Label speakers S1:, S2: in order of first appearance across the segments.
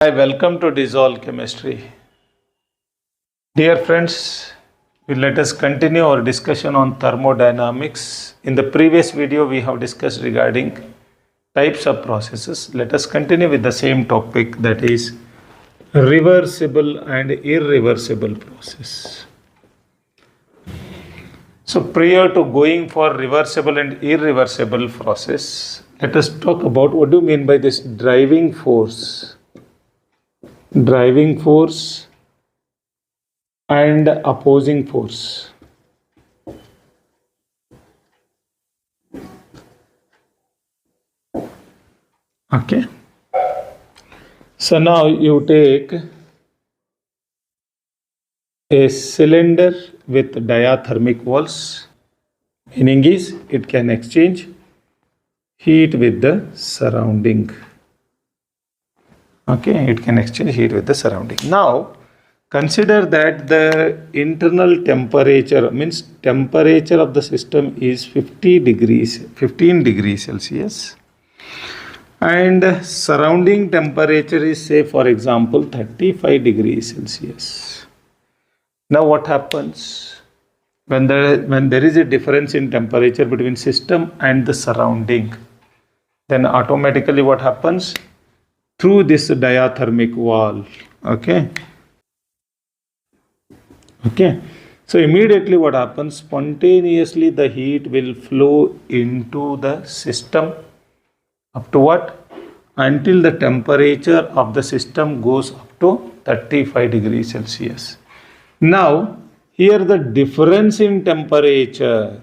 S1: Hi, welcome to Dissolve Chemistry. Dear friends, let us continue our discussion on thermodynamics. In the previous video, we have discussed regarding types of processes. Let us continue with the same topic, that is reversible and irreversible process. So prior to going for reversible and irreversible process, let us talk about what do you mean by this driving force and opposing force. Okay. So now you take a cylinder with diathermic walls, meaning is it can exchange heat with the surrounding. Okay, it can exchange heat with the surrounding. Now, consider that the internal temperature, means temperature of the system is 15 degrees Celsius. And surrounding temperature is, say, for example, 35 degrees Celsius. Now, what happens when there is a difference in temperature between system and the surrounding? Then automatically what happens? Through this diathermic wall. Okay. So immediately what happens? Spontaneously the heat will flow into the system up to what? Until the temperature of the system goes up to 35 degrees Celsius. Now, here the difference in temperature,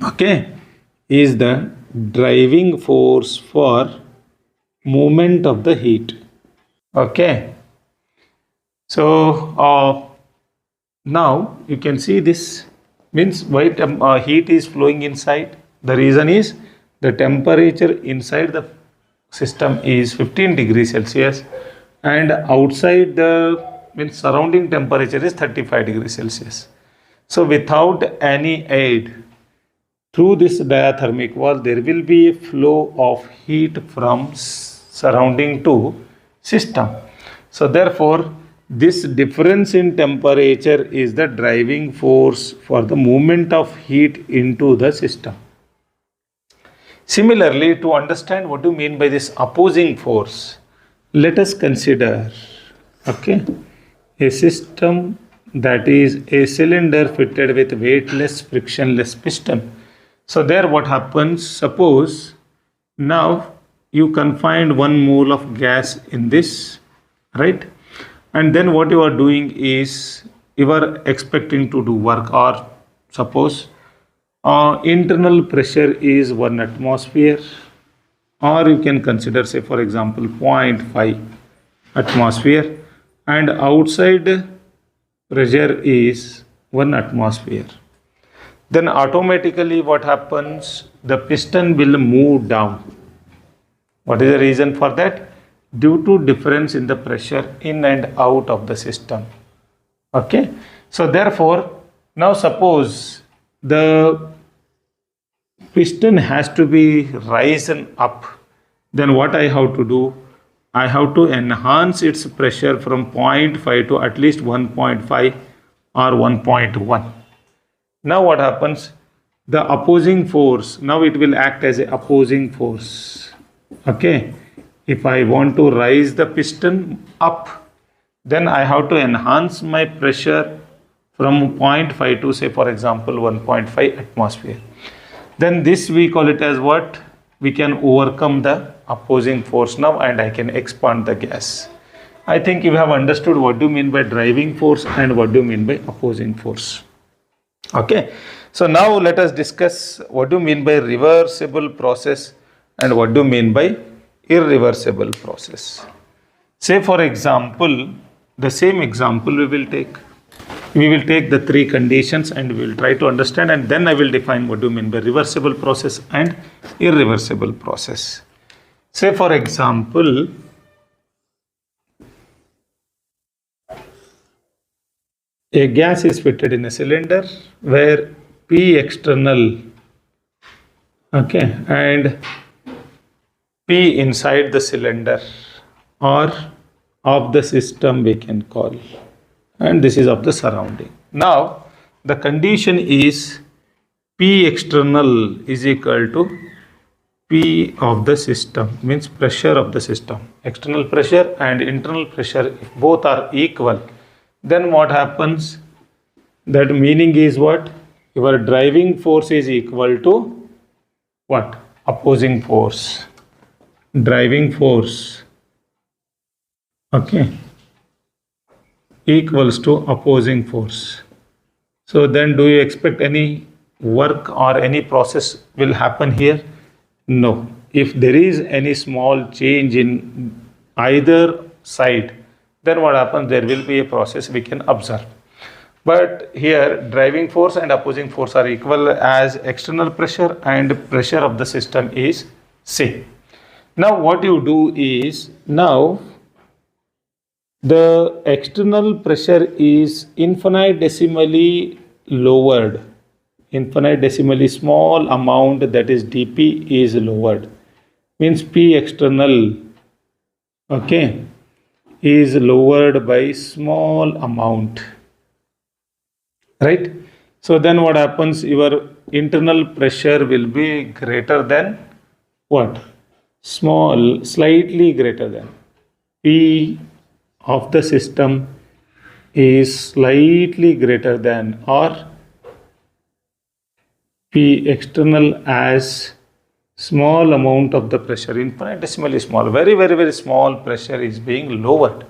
S1: okay, is the driving force for movement of the heat. Okay. So, now you can see this means why heat is flowing inside. The reason is the temperature inside the system is 15 degrees Celsius and outside the means surrounding temperature is 35 degrees Celsius. So without any aid through this diathermic wall, there will be a flow of heat from surrounding to system. So therefore, this difference in temperature is the driving force for the movement of heat into the system. Similarly, to understand what you mean by this opposing force, let us consider, okay, a system that is a cylinder fitted with weightless, frictionless piston. So there what happens, suppose now you confined 1 mole of gas in this, right? And then what you are doing is you are expecting to do work, or suppose internal pressure is 1 atmosphere, or you can consider, say for example, 0.5 atmosphere, and outside pressure is 1 atmosphere. Then automatically what happens? The piston will move down. What is the reason for that? Due to difference in the pressure in and out of the system. Okay. So therefore, now suppose the piston has to be risen up. Then what I have to do? I have to enhance its pressure from 0.5 to at least 1.5 or 1.1. Now what happens? The opposing force, now it will act as a opposing force. Okay. If I want to raise the piston up, then I have to enhance my pressure from 0.5 to, say for example, 1.5 atmosphere. Then this we call it as what? We can overcome the opposing force now and I can expand the gas. I think you have understood what do you mean by driving force and what do you mean by opposing force. Okay. So now let us discuss what do you mean by reversible process and what do you mean by irreversible process. Say for example, the same example we will take. We will take the 3 conditions and we will try to understand, and then I will define what do you mean by reversible process and irreversible process. Say for example, a gas is fitted in a cylinder where P external, okay, and P inside the cylinder or of the system we can call, and this is of the surrounding. Now the condition is P external is equal to P of the system, means pressure of the system. External pressure and internal pressure, if both are equal, then what happens? That meaning is what? Your driving force is equal to what? Opposing force. Driving force, okay, equals to opposing force. So then do you expect any work or any process will happen here? No. If there is any small change in either side, then what happens? There will be a process we can observe. But here driving force and opposing force are equal, as external pressure and pressure of the system is same. Now what you do is, now the external pressure is infinitesimally lowered. Infinitesimally small amount, that is dP, is lowered. Means P external, okay, is lowered by small amount, right? So then what happens? Your internal pressure will be greater than what? Small, slightly greater than. P of the system is slightly greater than, or P external as small amount of the pressure, infinitesimally small, very small pressure is being lowered.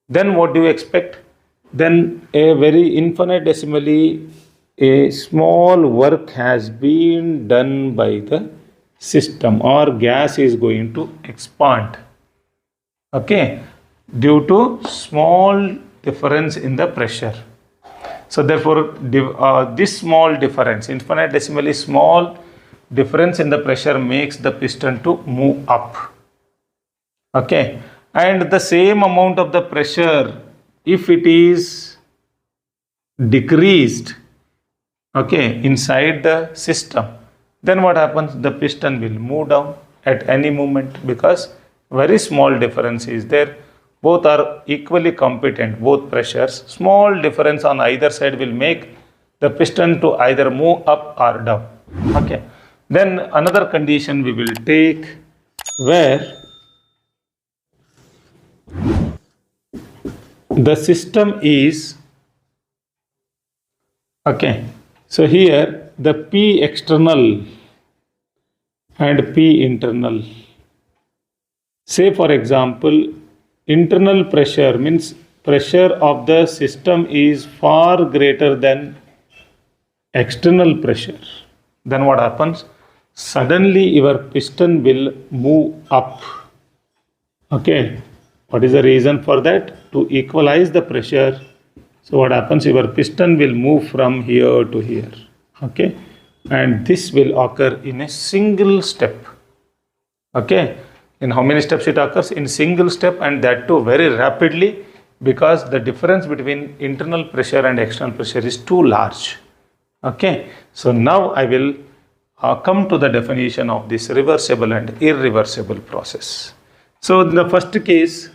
S1: Then what do you expect? Then a very infinitesimally a small work has been done by the system, or gas is going to expand, okay, due to small difference in the pressure. So therefore this small difference, infinitesimally small difference in the pressure, makes the piston to move up, okay, and the same amount of the pressure, if it is decreased, okay, inside the system, then what happens? The piston will move down at any moment, because very small difference is there. Both are equally competent, both pressures. Small difference on either side will make the piston to either move up or down, okay. Then another condition we will take, where the system is, okay, so here the P external and P internal. Say for example, internal pressure means pressure of the system is far greater than external pressure. Then what happens? Suddenly your piston will move up, okay. What is the reason for that? To equalize the pressure. So what happens? Your piston will move from here to here, okay, and this will occur in a single step, okay. In how many steps it occurs? In single step, and that too very rapidly, because the difference between internal pressure and external pressure is too large, okay. So now I will come to the definition of this reversible and irreversible process. So in the first case,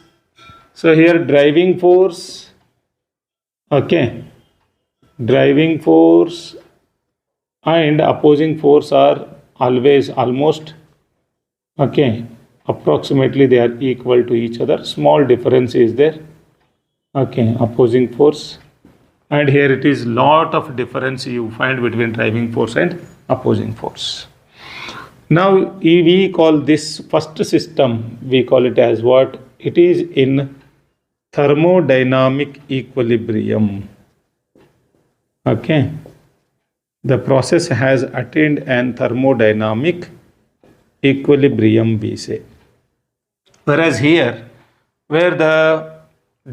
S1: so here driving force, okay, driving force and opposing force are always almost, okay, approximately they are equal to each other. Small difference is there, okay, opposing force, and here it is lot of difference you find between driving force and opposing force. Now we call this first system, we call it as what? It is in thermodynamic equilibrium, okay. The process has attained an thermodynamic equilibrium, we say. Whereas here, where the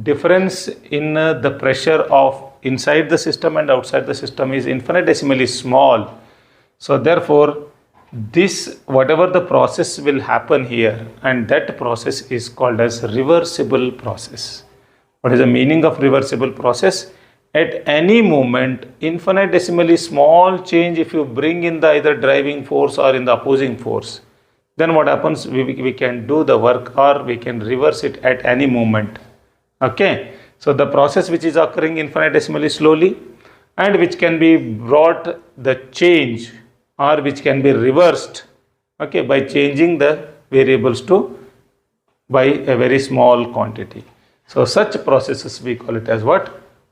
S1: difference in the pressure of inside the system and outside the system is infinitesimally small, so therefore this, whatever the process will happen here, and that process is called as reversible process. What is the meaning of reversible process? At any moment, infinitesimally small change if you bring in the either driving force or in the opposing force, then what happens, we can do the work or we can reverse it at any moment. Okay, so the process which is occurring infinitesimally slowly and which can be brought the change or which can be reversed, okay, by changing the variables to by a very small quantity. So such processes we call it as what?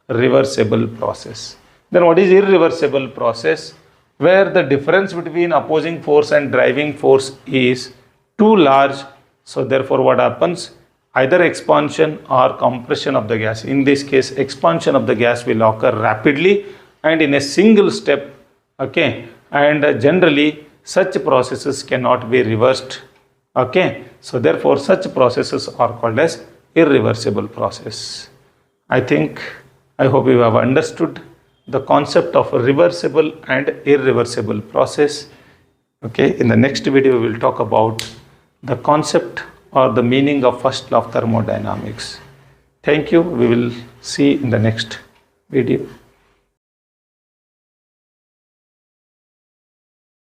S1: Reversible process. Then what is irreversible process? Where the difference between opposing force and driving force is too large. So therefore what happens? Either expansion or compression of the gas. In this case, expansion of the gas will occur rapidly and in a single step. Okay, and generally such processes cannot be reversed. Okay, so therefore such processes are called as irreversible process. I hope you have understood the concept of a reversible and irreversible process. Okay, in the next video we will talk about the concept or the meaning of first law of thermodynamics. Thank you. We will see in the next video.